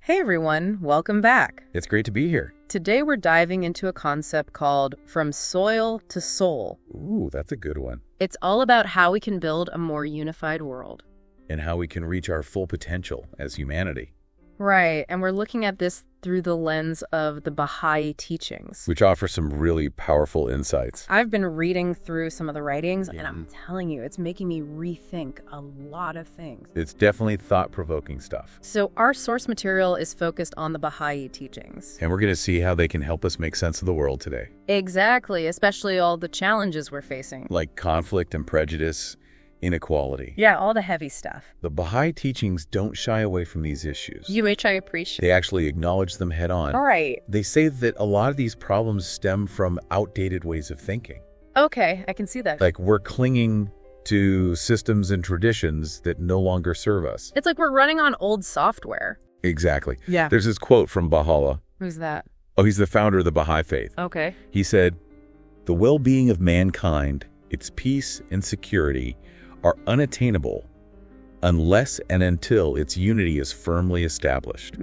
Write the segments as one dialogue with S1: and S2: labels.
S1: Hey everyone, welcome back.
S2: It's great to be here.
S1: Today we're diving into a concept called From Soil to Soul.
S2: Ooh, that's a good one.
S1: It's all about how we can build a more unified world.
S2: And how we can reach our full potential as humanity.
S1: Right, and we're looking at this through the lens of the Baha'i teachings.
S2: Which offer some really powerful insights.
S1: I've been reading through some of the writings, and I'm telling you, it's making me rethink a lot of things.
S2: It's definitely thought-provoking stuff.
S1: So our source material is focused on the Baha'i teachings.
S2: And we're going to see how they can help us make sense of the world today.
S1: Exactly, especially all the challenges we're facing.
S2: Like conflict and prejudice, inequality.
S1: Yeah, all the heavy stuff.
S2: The Baha'i teachings don't shy away from these issues.
S1: Which I appreciate.
S2: They actually acknowledge them head on.
S1: All right.
S2: They say that a lot of these problems stem from outdated ways of thinking.
S1: Okay, I can see that.
S2: Like we're clinging to systems and traditions that no longer serve us.
S1: It's like we're running on old software.
S2: Exactly.
S1: Yeah.
S2: There's this quote from Bahá'u'lláh.
S1: Who's that?
S2: Oh, he's the founder of the Bahá'í Faith.
S1: Okay.
S2: He said, "The well-being of mankind, its peace and security, are unattainable unless and until its unity is firmly established."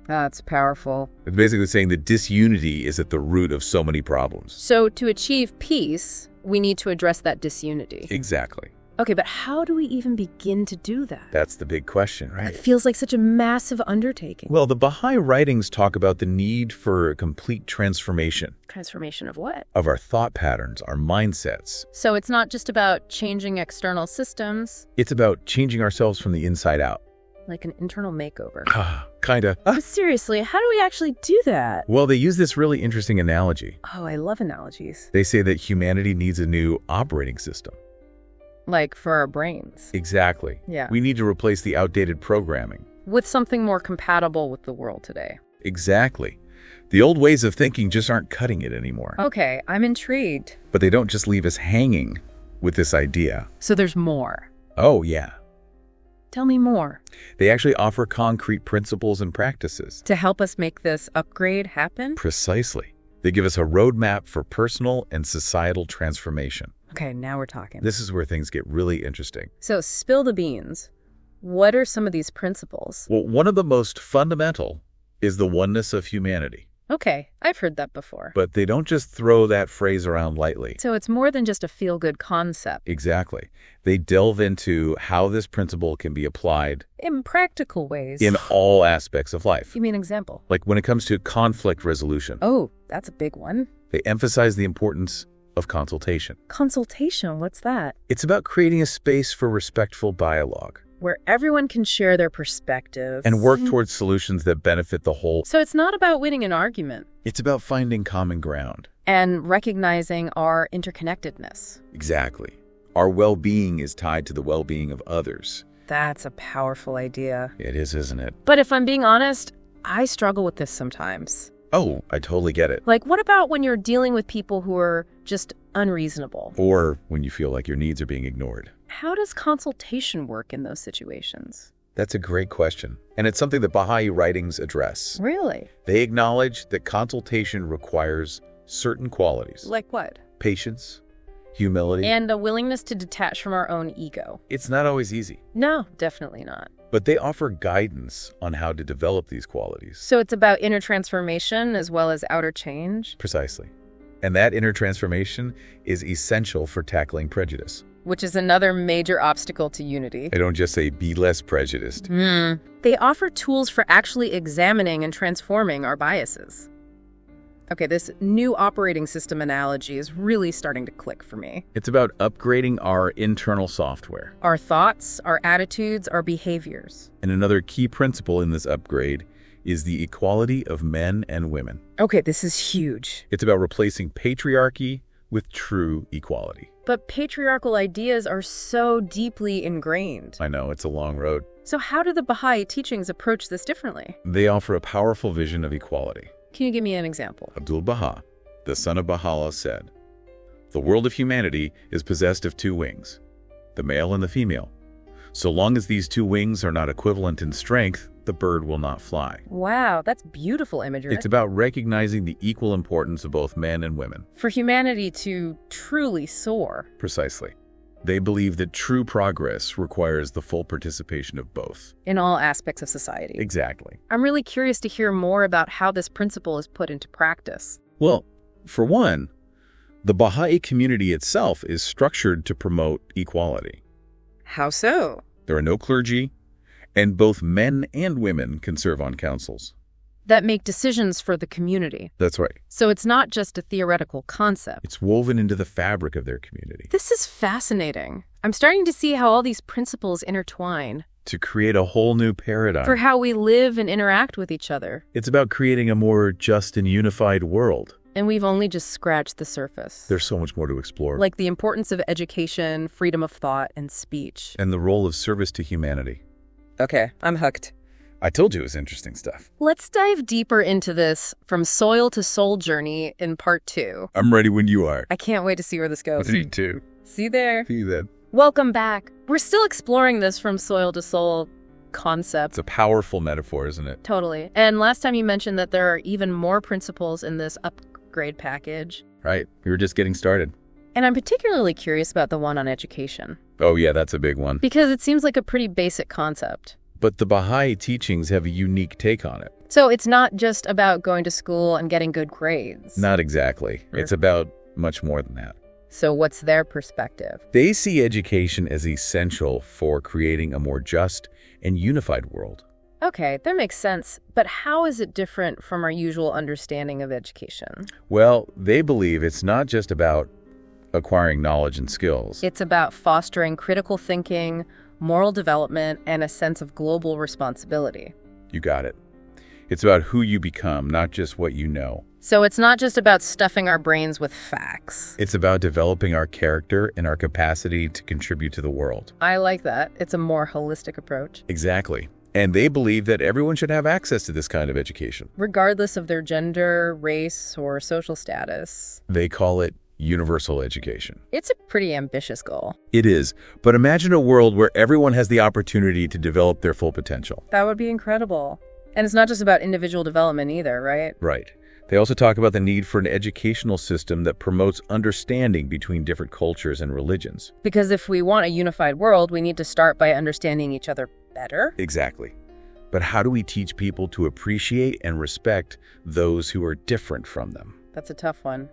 S1: That's powerful.
S2: It's basically saying that disunity is at the root of so many problems.
S1: So to achieve peace, we need to address that disunity.
S2: Exactly.
S1: Okay, but how do we even begin to do that?
S2: That's the big question,
S1: It
S2: right?
S1: feels like such a massive undertaking.
S2: Well, the Baha'i writings talk about the need for a complete transformation
S1: Transformation of what?
S2: of our thought patterns, our mindsets.
S1: So it's not just about changing external systems,
S2: It's about changing ourselves from the inside out.
S1: like an internal makeover.
S2: Kinda.
S1: But seriously, how do we actually do that?
S2: Well, they use this really interesting analogy.
S1: Oh, I love analogies.
S2: They say that humanity needs a new operating system.
S1: Like for our brains.
S2: Exactly.
S1: Yeah.
S2: We need to replace the outdated programming.
S1: With something more compatible with the world today.
S2: Exactly. The old ways of thinking just aren't cutting it anymore.
S1: Okay, I'm intrigued.
S2: But they don't just leave us hanging with this idea.
S1: So there's more.
S2: Oh, yeah.
S1: Tell me more.
S2: They actually offer concrete principles and practices.
S1: To help us make this upgrade happen?
S2: Precisely. They give us a roadmap for personal and societal transformation.
S1: Okay, now we're talking.
S2: This is where things get really interesting.
S1: So spill the beans. What are some of these principles?
S2: Well, one of the most fundamental is the oneness of humanity.
S1: Okay, I've heard that before.
S2: But they don't just throw that phrase around lightly.
S1: So it's more than just a feel-good concept.
S2: Exactly. They delve into how this principle can be applied
S1: In practical ways.
S2: in all aspects of life.
S1: Give me an example.
S2: Like when it comes to conflict resolution,
S1: Oh, that's a big one.
S2: they emphasize the importance of consultation.
S1: Consultation, what's that?
S2: It's about creating a space for respectful dialogue
S1: Where everyone can share their perspectives.
S2: and work towards solutions that benefit the whole.
S1: So it's not about winning an argument.
S2: It's about finding common ground.
S1: And recognizing our interconnectedness.
S2: Exactly. Our well-being is tied to the well-being of others.
S1: That's a powerful idea.
S2: It is, isn't it?
S1: But if I'm being honest, I struggle with this sometimes.
S2: Oh, I totally get it.
S1: Like, what about when you're dealing with people who are just unreasonable?
S2: Or when you feel like your needs are being ignored.
S1: How does consultation work in those situations?
S2: That's a great question. And it's something that Baha'i writings address.
S1: Really?
S2: They acknowledge that consultation requires certain qualities.
S1: Like what?
S2: Patience, humility.
S1: And a willingness to detach from our own ego.
S2: It's not always easy,
S1: No, definitely not.
S2: but they offer guidance on how to develop these qualities.
S1: So it's about inner transformation as well as outer change,
S2: Precisely. And that inner transformation is essential for tackling prejudice.
S1: which is another major obstacle to unity.
S2: I don't just say be less prejudiced.
S1: They offer tools for actually examining and transforming our biases. Okay, this new operating system analogy is really starting to click for me.
S2: It's about upgrading our internal software.
S1: Our thoughts, our attitudes, our behaviors.
S2: And another key principle in this upgrade is the equality of men and women.
S1: Okay, this is huge.
S2: It's about replacing patriarchy with true equality.
S1: But patriarchal ideas are so deeply ingrained.
S2: I know, it's a long road.
S1: So how do the Baha'i teachings approach this differently?
S2: They offer a powerful vision of equality.
S1: Can you give me an example?
S2: Abdul-Baha, the son of Baha'u'lláh, said, "The world of humanity is possessed of two wings, the male and the female. So long as these two wings are not equivalent in strength, the bird will not fly."
S1: Wow, that's beautiful imagery.
S2: It's about recognizing the equal importance of both men and women.
S1: For humanity to truly soar.
S2: Precisely. They believe that true progress requires the full participation of both.
S1: In all aspects of society.
S2: Exactly.
S1: I'm really curious to hear more about how this principle is put into practice.
S2: Well, for one, the Baha'i community itself is structured to promote equality.
S1: How so?
S2: There are no clergy, and both men and women can serve on councils.
S1: That make decisions for the community.
S2: That's right.
S1: So it's not just a theoretical concept.
S2: It's woven into the fabric of their community.
S1: This is fascinating. I'm starting to see how all these principles intertwine.
S2: To create a whole new paradigm.
S1: For how we live and interact with each other.
S2: It's about creating a more just and unified world.
S1: And we've only just scratched the surface.
S2: There's so much more to explore.
S1: Like the importance of education, freedom of thought, and speech.
S2: And the role of service to humanity.
S1: Okay, I'm hooked.
S2: I told you it was interesting stuff.
S1: Let's dive deeper into this From Soil to Soul journey in part 2.
S2: I'm ready when you are.
S1: I can't wait to see where this goes.
S2: Me too.
S1: See you there.
S2: See you then.
S1: Welcome back. We're still exploring this From Soil to Soul concept.
S2: It's a powerful metaphor, isn't it?
S1: Totally. And last time you mentioned that there are even more principles in this upgrade package.
S2: Right. We were just getting started.
S1: And I'm particularly curious about the one on education.
S2: Oh yeah, that's a big one.
S1: Because it seems like a pretty basic concept.
S2: But the Baha'i teachings have a unique take on it.
S1: So it's not just about going to school and getting good grades.
S2: Not exactly. It's about much more than that.
S1: So what's their perspective?
S2: They see education as essential for creating a more just and unified world.
S1: Okay, that makes sense. But how is it different from our usual understanding of education?
S2: Well, they believe it's not just about acquiring knowledge and skills.
S1: It's about fostering critical thinking, moral development, and a sense of global responsibility.
S2: You got it. It's about who you become, not just what you know.
S1: So it's not just about stuffing our brains with facts.
S2: It's about developing our character and our capacity to contribute to the world.
S1: I like that. It's a more holistic approach.
S2: Exactly. And they believe that everyone should have access to this kind of education.
S1: Regardless of their gender, race, or social status.
S2: They call it universal education.
S1: It's a pretty ambitious goal.
S2: It is, but imagine a world where everyone has the opportunity to develop their full potential.
S1: That would be incredible. And it's not just about individual development either, right?
S2: Right. They also talk about the need for an educational system that promotes understanding between different cultures and religions.
S1: Because if we want a unified world, we need to start by understanding each other better.
S2: Exactly. But how do we teach people to appreciate and respect those who are different from them?
S1: That's a tough one.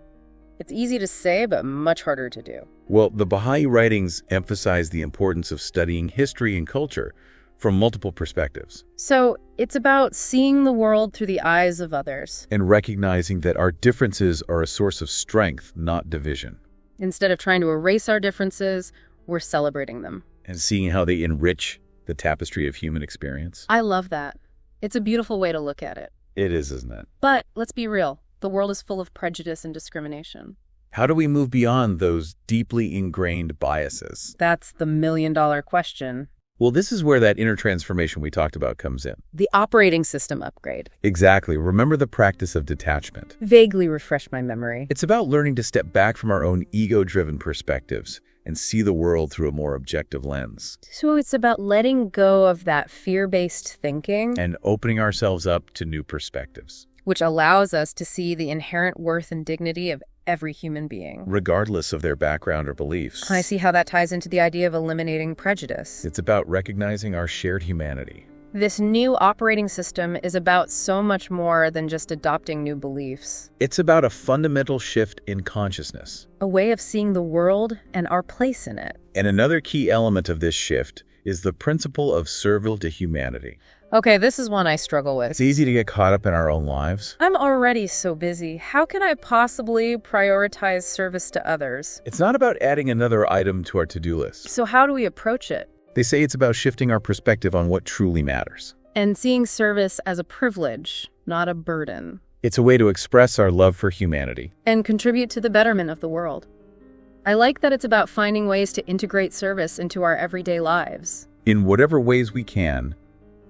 S1: It's easy to say, but much harder to do.
S2: Well, the Baha'i writings emphasize the importance of studying history and culture from multiple perspectives.
S1: So it's about seeing the world through the eyes of others.
S2: And recognizing that our differences are a source of strength, not division.
S1: Instead of trying to erase our differences, we're celebrating them.
S2: And seeing how they enrich the tapestry of human experience.
S1: I love that. It's a beautiful way to look at it.
S2: It is, isn't it?
S1: But let's be real. The world is full of prejudice and discrimination.
S2: How do we move beyond those deeply ingrained biases?
S1: That's the million-dollar question.
S2: Well, this is where that inner transformation we talked about comes in.
S1: The operating system upgrade.
S2: Exactly. Remember the practice of detachment.
S1: Vaguely refresh my memory.
S2: It's about learning to step back from our own ego-driven perspectives and see the world through a more objective lens.
S1: So it's about letting go of that fear-based thinking.
S2: And opening ourselves up to new perspectives.
S1: Which allows us to see the inherent worth and dignity of every human being.
S2: Regardless of their background or beliefs.
S1: I see how that ties into the idea of eliminating prejudice.
S2: It's about recognizing our shared humanity.
S1: This new operating system is about so much more than just adopting new beliefs.
S2: It's about a fundamental shift in consciousness.
S1: A way of seeing the world and our place in it.
S2: And another key element of this shift is the principle of servile to humanity.
S1: Okay, this is one I struggle with.
S2: It's easy to get caught up in our own lives.
S1: I'm already so busy. How can I possibly prioritize service to others?
S2: It's not about adding another item to our to-do list.
S1: So how do we approach it?
S2: They say it's about shifting our perspective on what truly matters.
S1: And seeing service as a privilege, not a burden.
S2: It's a way to express our love for humanity.
S1: And contribute to the betterment of the world. I like that it's about finding ways to integrate service into our everyday lives.
S2: In whatever ways we can,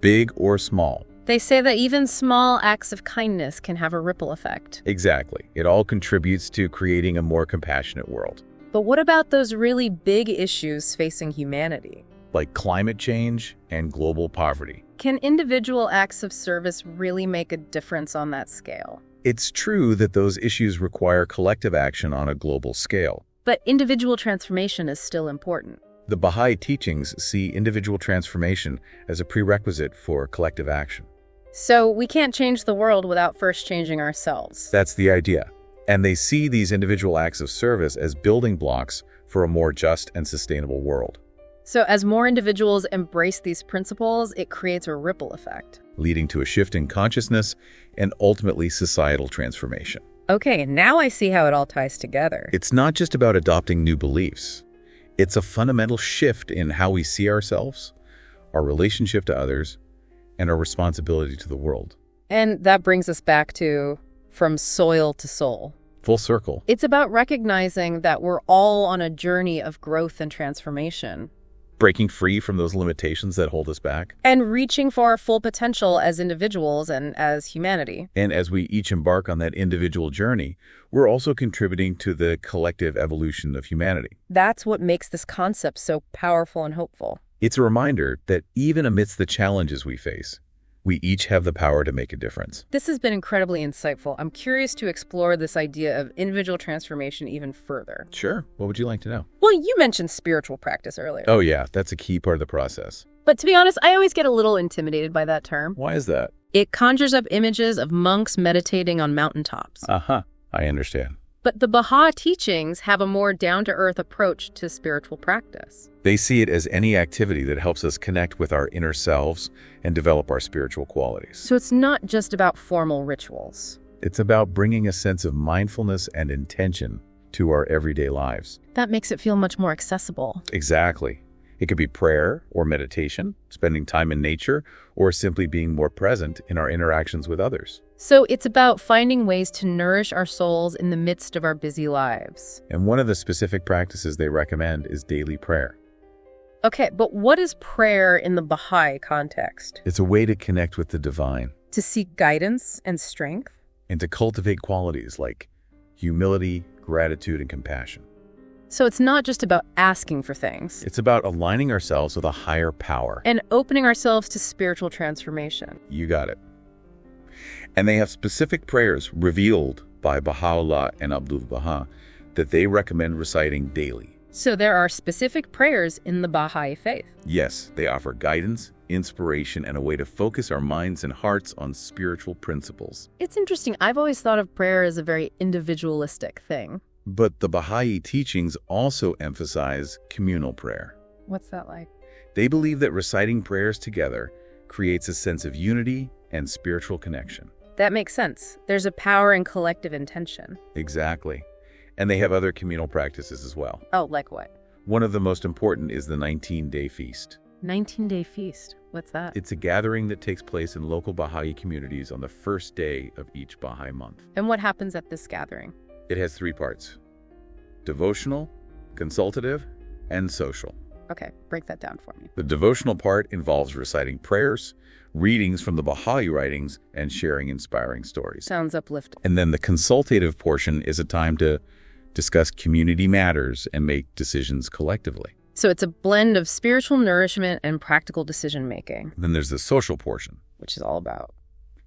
S2: big or small.
S1: They say that even small acts of kindness can have a ripple effect.
S2: Exactly. It all contributes to creating a more compassionate world.
S1: But what about those really big issues facing humanity?
S2: Like climate change and global poverty.
S1: Can individual acts of service really make a difference on that scale?
S2: It's true that those issues require collective action on a global scale.
S1: But individual transformation is still important.
S2: The Baha'i teachings see individual transformation as a prerequisite for collective action.
S1: So we can't change the world without first changing ourselves.
S2: That's the idea. And they see these individual acts of service as building blocks for a more just and sustainable world,
S1: So as more individuals embrace these principles, it creates a ripple effect.
S2: leading to a shift in consciousness and ultimately societal transformation.
S1: Okay, now I see how it all ties together.
S2: It's not just about adopting new beliefs. It's a fundamental shift in how we see ourselves, our relationship to others, and our responsibility to the world.
S1: And that brings us back to from soil to soul.
S2: Full circle.
S1: It's about recognizing that we're all on a journey of growth and transformation,
S2: Breaking free from those limitations that hold us back.
S1: and reaching for our full potential as individuals and as humanity.
S2: And as we each embark on that individual journey, we're also contributing to the collective evolution of humanity.
S1: That's what makes this concept so powerful and hopeful.
S2: It's a reminder that even amidst the challenges we face, we each have the power to make a difference.
S1: This has been incredibly insightful. I'm curious to explore this idea of individual transformation even further.
S2: Sure. What would you like to know?
S1: Well, you mentioned spiritual practice earlier.
S2: Oh, yeah. That's a key part of the process.
S1: But to be honest, I always get a little intimidated by that term.
S2: Why is that?
S1: It conjures up images of monks meditating on mountaintops.
S2: Uh-huh. I understand.
S1: But the Baha'i teachings have a more down-to-earth approach to spiritual practice.
S2: They see it as any activity that helps us connect with our inner selves and develop our spiritual qualities.
S1: So it's not just about formal rituals.
S2: It's about bringing a sense of mindfulness and intention to our everyday lives.
S1: That makes it feel much more accessible.
S2: Exactly. It could be prayer or meditation, spending time in nature, or simply being more present in our interactions with others.
S1: So it's about finding ways to nourish our souls in the midst of our busy lives.
S2: And one of the specific practices they recommend is daily prayer.
S1: Okay, but what is prayer in the Baha'i context?
S2: It's a way to connect with the divine
S1: To seek guidance and strength?
S2: and to cultivate qualities like humility, gratitude, and compassion.
S1: So it's not just about asking for things
S2: It's about aligning ourselves with a higher power.
S1: and opening ourselves to spiritual transformation.
S2: You got it. And they have specific prayers revealed by Bahá'u'lláh and Abdul-Baha that they recommend reciting daily.
S1: So there are specific prayers in the Bahá'í Faith.
S2: Yes, they offer guidance, inspiration, and a way to focus our minds and hearts on spiritual principles.
S1: It's interesting. I've always thought of prayer as a very individualistic thing.
S2: But the Baha'i teachings also emphasize communal prayer.
S1: What's that like?
S2: They believe that reciting prayers together creates a sense of unity and spiritual connection.
S1: That makes sense. There's a power in collective intention.
S2: Exactly. And they have other communal practices as well.
S1: Oh, like what?
S2: One of the most important is the 19-day feast.
S1: 19-day feast. What's that?
S2: It's a gathering that takes place in local Baha'i communities on the first day of each Baha'i month.
S1: And what happens at this gathering?
S2: It has three parts: devotional, consultative, and social.
S1: Okay, break that down for me.
S2: The devotional part involves reciting prayers, readings from the Baha'i writings, and sharing inspiring stories.
S1: Sounds uplifting.
S2: And then the consultative portion is a time to discuss community matters and make decisions collectively.
S1: So it's a blend of spiritual nourishment and practical decision-making,
S2: Then there's the social portion:
S1: which is all about.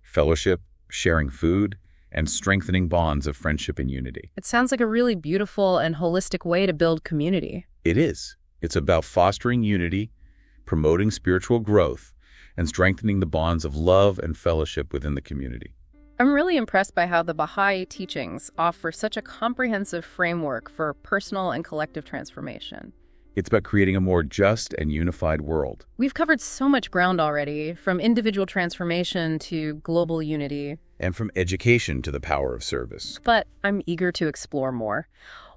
S2: fellowship, sharing food, and strengthening bonds of friendship and unity.
S1: It sounds like a really beautiful and holistic way to build community.
S2: It is. It's about fostering unity, promoting spiritual growth, and strengthening the bonds of love and fellowship within the community.
S1: I'm really impressed by how the Baha'i teachings offer such a comprehensive framework for personal and collective transformation.
S2: It's about creating a more just and unified world.
S1: We've covered so much ground already, from individual transformation to global unity,
S2: And from education to the power of service.
S1: but I'm eager to explore more.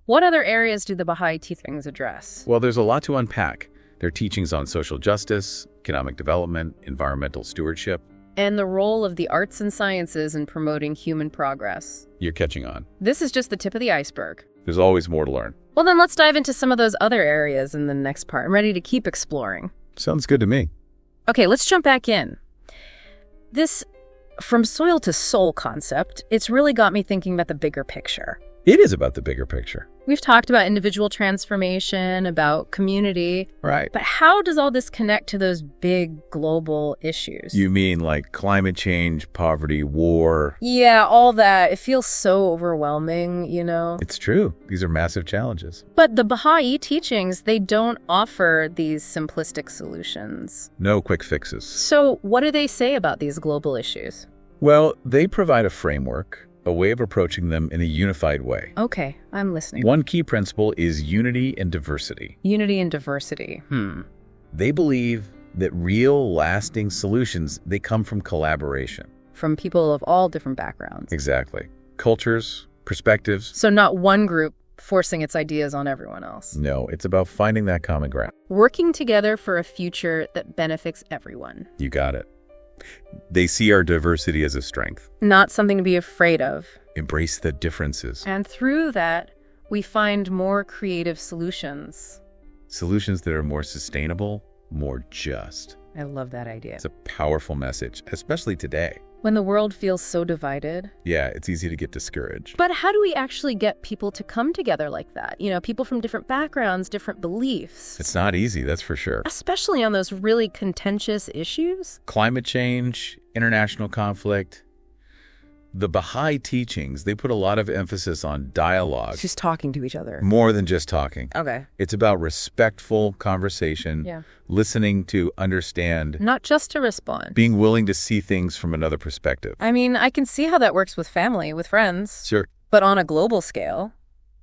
S1: What other areas do the Baha'i teachings address?
S2: Well, there's a lot to unpack. Their teachings on social justice, economic development, environmental stewardship.
S1: And the role of the arts and sciences in promoting human progress.
S2: You're catching on.
S1: This is just the tip of the iceberg.
S2: There's always more to learn.
S1: Well, then let's dive into some of those other areas in the next part. I'm ready to keep exploring.
S2: Sounds good to me.
S1: Okay, let's jump back in. This from soil to soul concept, it's really got me thinking about the bigger picture.
S2: It is about the bigger picture.
S1: We've talked about individual transformation, about community.
S2: Right.
S1: But how does all this connect to those big global issues?
S2: You mean like climate change, poverty, war?
S1: Yeah, all that. It feels so overwhelming, you know?
S2: It's true. These are massive challenges.
S1: But the Baha'i teachings, they don't offer these simplistic solutions.
S2: No quick fixes.
S1: So what do they say about these global issues?
S2: Well, they provide a framework, a way of approaching them in a unified way.
S1: Okay, I'm listening.
S2: One key principle is unity and diversity.
S1: Unity and diversity.
S2: They believe that real, lasting solutions, they come from collaboration.
S1: From people of all different backgrounds.
S2: Exactly. Cultures, perspectives.
S1: So not one group forcing its ideas on everyone else.
S2: No, it's about finding that common ground.
S1: Working together for a future that benefits everyone.
S2: You got it. They see our diversity as a strength.
S1: Not something to be afraid of.
S2: Embrace the differences.
S1: And through that, we find more creative solutions.
S2: Solutions that are more sustainable, more just.
S1: I love that idea.
S2: It's a powerful message, especially today.
S1: When the world feels so divided.
S2: Yeah, it's easy to get discouraged.
S1: But how do we actually get people to come together like that? You know, people from different backgrounds, different beliefs.
S2: It's not easy, that's for sure.
S1: Especially on those really contentious issues.
S2: Climate change, international conflict. The Baha'i teachings, they put a lot of emphasis on dialogue.
S1: Just talking to each other.
S2: More than just talking.
S1: Okay.
S2: It's about respectful conversation, listening to understand.
S1: Not just to respond.
S2: Being willing to see things from another perspective.
S1: I mean, I can see how that works with family, with friends.
S2: Sure.
S1: But on a global scale,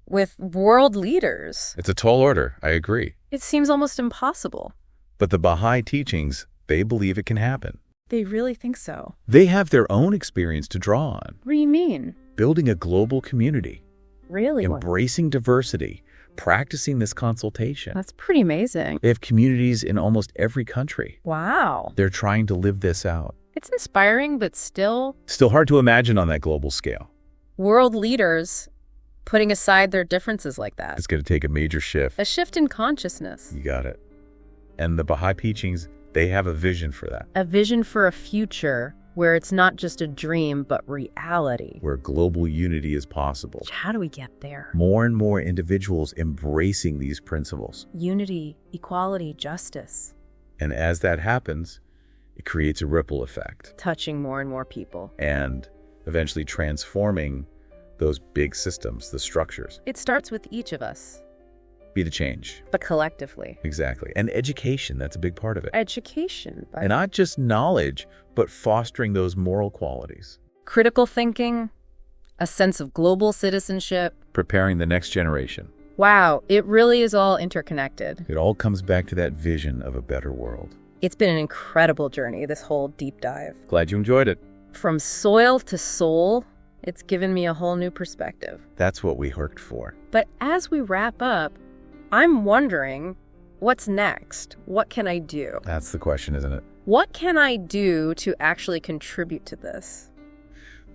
S1: with world leaders.
S2: It's a tall order, I agree.
S1: It seems almost impossible.
S2: But the Baha'i teachings, they believe it can happen.
S1: They really think so.
S2: They have their own experience to draw on.
S1: What do you mean?
S2: Building a global community.
S1: Really?
S2: Embracing diversity. Practicing this consultation.
S1: That's pretty amazing.
S2: They have communities in almost every country.
S1: Wow.
S2: They're trying to live this out.
S1: It's inspiring, but still
S2: hard to imagine on that global scale.
S1: World leaders putting aside their differences like that.
S2: It's going to take a major shift.
S1: A shift in consciousness.
S2: You got it. And the Baha'i teachings, they have a vision for that.
S1: A vision for a future where it's not just a dream, but reality.
S2: Where global unity is possible.
S1: How do we get there?
S2: More and more individuals embracing these principles.
S1: Unity, equality, justice.
S2: And as that happens, it creates a ripple effect.
S1: Touching more and more people.
S2: And eventually transforming those big systems, the structures.
S1: It starts with each of us.
S2: Be the change.
S1: But collectively.
S2: Exactly. And education, that's a big part of it.
S1: Education.
S2: And not just knowledge, but fostering those moral qualities.
S1: Critical thinking, a sense of global citizenship.
S2: Preparing the next generation.
S1: Wow, it really is all interconnected.
S2: It all comes back to that vision of a better world.
S1: It's been an incredible journey, this whole deep dive.
S2: Glad you enjoyed it.
S1: From soil to soul, it's given me a whole new perspective.
S2: That's what we worked for.
S1: But as we wrap up, I'm wondering, what's next? What can I do?
S2: That's the question, isn't it?
S1: What can I do to actually contribute to this?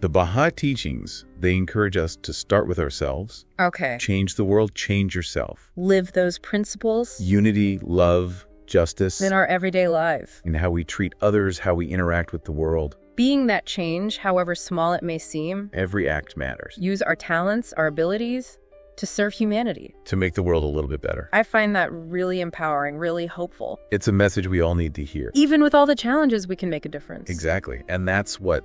S2: The Baha'i teachings, they encourage us to start with ourselves.
S1: Okay.
S2: Change the world, change yourself.
S1: Live those principles.
S2: Unity, love, justice.
S1: In our everyday life.
S2: In how we treat others, how we interact with the world.
S1: Being that change, however small it may seem.
S2: Every act matters.
S1: Use our talents, our abilities, to serve humanity.
S2: To make the world a little bit better.
S1: I find that really empowering, really hopeful.
S2: It's a message we all need to hear.
S1: Even with all the challenges, we can make a difference.
S2: Exactly. And that's what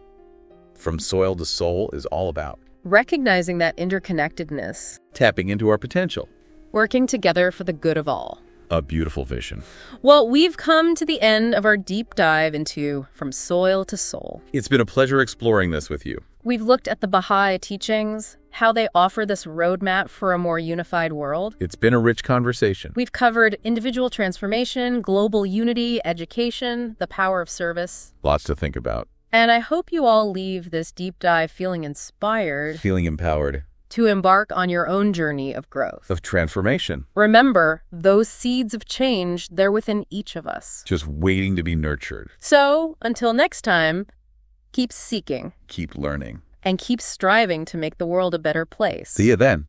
S2: From Soil to Soul is all about.
S1: Recognizing that interconnectedness.
S2: Tapping into our potential.
S1: Working together for the good of all.
S2: A beautiful vision.
S1: Well, we've come to the end of our deep dive into From Soil to Soul.
S2: It's been a pleasure exploring this with you.
S1: We've looked at the Baha'i teachings, how they offer this roadmap for a more unified world.
S2: It's been a rich conversation.
S1: We've covered individual transformation, global unity, education, the power of service.
S2: Lots to think about.
S1: And I hope you all leave this deep dive feeling inspired.
S2: Feeling empowered.
S1: To embark on your own journey of growth.
S2: Of transformation.
S1: Remember, those seeds of change, they're within each of us.
S2: Just waiting to be nurtured.
S1: So, until next time, keep seeking.
S2: Keep learning.
S1: And keep striving to make the world a better place.
S2: See you then.